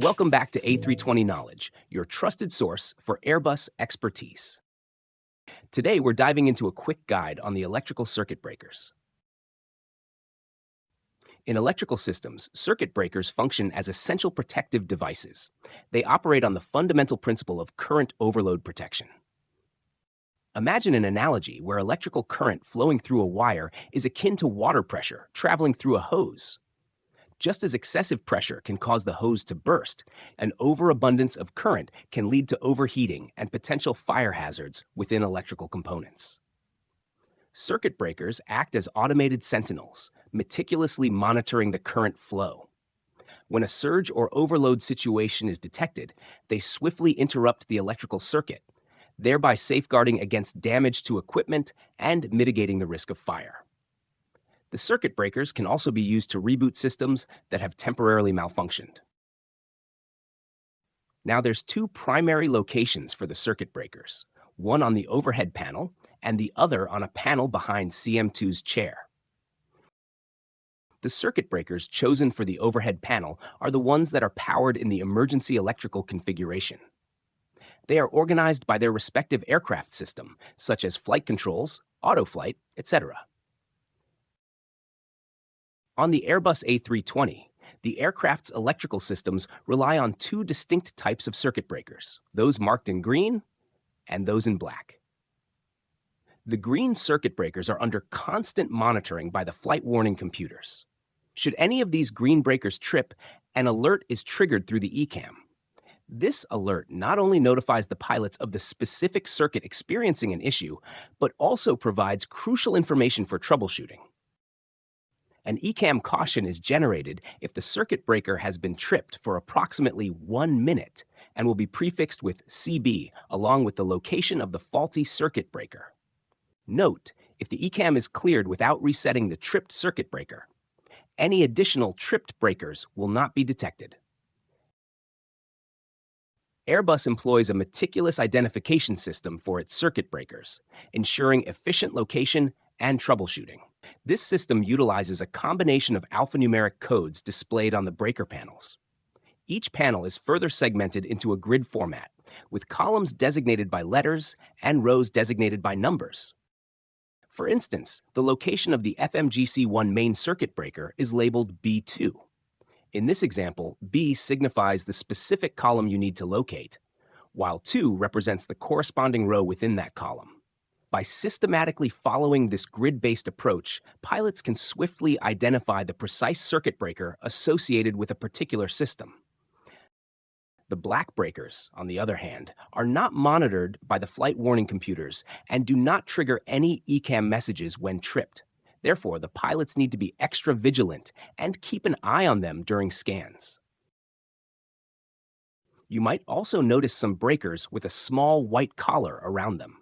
Welcome back to A320 Knowledge, your trusted source for Airbus expertise. Today, we're diving into a quick guide on the electrical circuit breakers. In electrical systems, circuit breakers function as essential protective devices. They operate on the fundamental principle of current overload protection. Imagine an analogy where electrical current flowing through a wire is akin to water pressure traveling through a hose. Just as excessive pressure can cause the hose to burst, an overabundance of current can lead to overheating and potential fire hazards within electrical components. Circuit breakers act as automated sentinels, meticulously monitoring the current flow. When a surge or overload situation is detected, they swiftly interrupt the electrical circuit, thereby safeguarding against damage to equipment and mitigating the risk of fire. The circuit breakers can also be used to reboot systems that have temporarily malfunctioned. Now there's two primary locations for the circuit breakers, one on the overhead panel and the other on a panel behind CM2's chair. The circuit breakers chosen for the overhead panel are the ones that are powered in the emergency electrical configuration. They are organized by their respective aircraft system, such as flight controls, autoflight, etc. On the Airbus A320, the aircraft's electrical systems rely on two distinct types of circuit breakers, those marked in green and those in black. The green circuit breakers are under constant monitoring by the flight warning computers. Should any of these green breakers trip, an alert is triggered through the ECAM. This alert not only notifies the pilots of the specific circuit experiencing an issue, but also provides crucial information for troubleshooting. An ECAM caution is generated if the circuit breaker has been tripped for approximately 1 minute and will be prefixed with CB along with the location of the faulty circuit breaker. Note, if the ECAM is cleared without resetting the tripped circuit breaker, any additional tripped breakers will not be detected. Airbus employs a meticulous identification system for its circuit breakers, ensuring efficient location and troubleshooting. This system utilizes a combination of alphanumeric codes displayed on the breaker panels. Each panel is further segmented into a grid format, with columns designated by letters and rows designated by numbers. For instance, the location of the FMGC1 main circuit breaker is labeled B2. In this example, B signifies the specific column you need to locate, while 2 represents the corresponding row within that column. By systematically following this grid-based approach, pilots can swiftly identify the precise circuit breaker associated with a particular system. The black breakers, on the other hand, are not monitored by the flight warning computers and do not trigger any ECAM messages when tripped. Therefore, the pilots need to be extra vigilant and keep an eye on them during scans. You might also notice some breakers with a small white collar around them.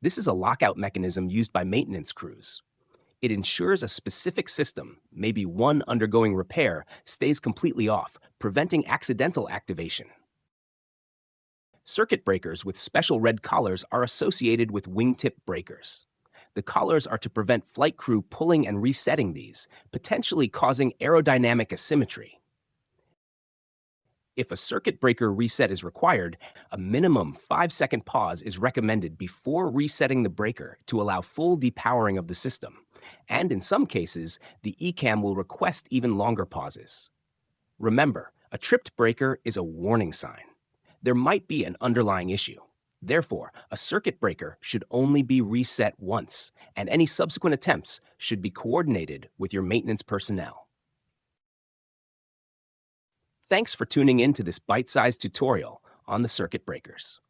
This is a lockout mechanism used by maintenance crews. It ensures a specific system, maybe one undergoing repair, stays completely off, preventing accidental activation. Circuit breakers with special red collars are associated with wingtip breakers. The collars are to prevent flight crew pulling and resetting these, potentially causing aerodynamic asymmetry. If a circuit breaker reset is required, a minimum 5-second pause is recommended before resetting the breaker to allow full depowering of the system. And in some cases, the ECAM will request even longer pauses. Remember, a tripped breaker is a warning sign. There might be an underlying issue. Therefore, a circuit breaker should only be reset once, and any subsequent attempts should be coordinated with your maintenance personnel. Thanks for tuning in to this bite-sized tutorial on the circuit breakers.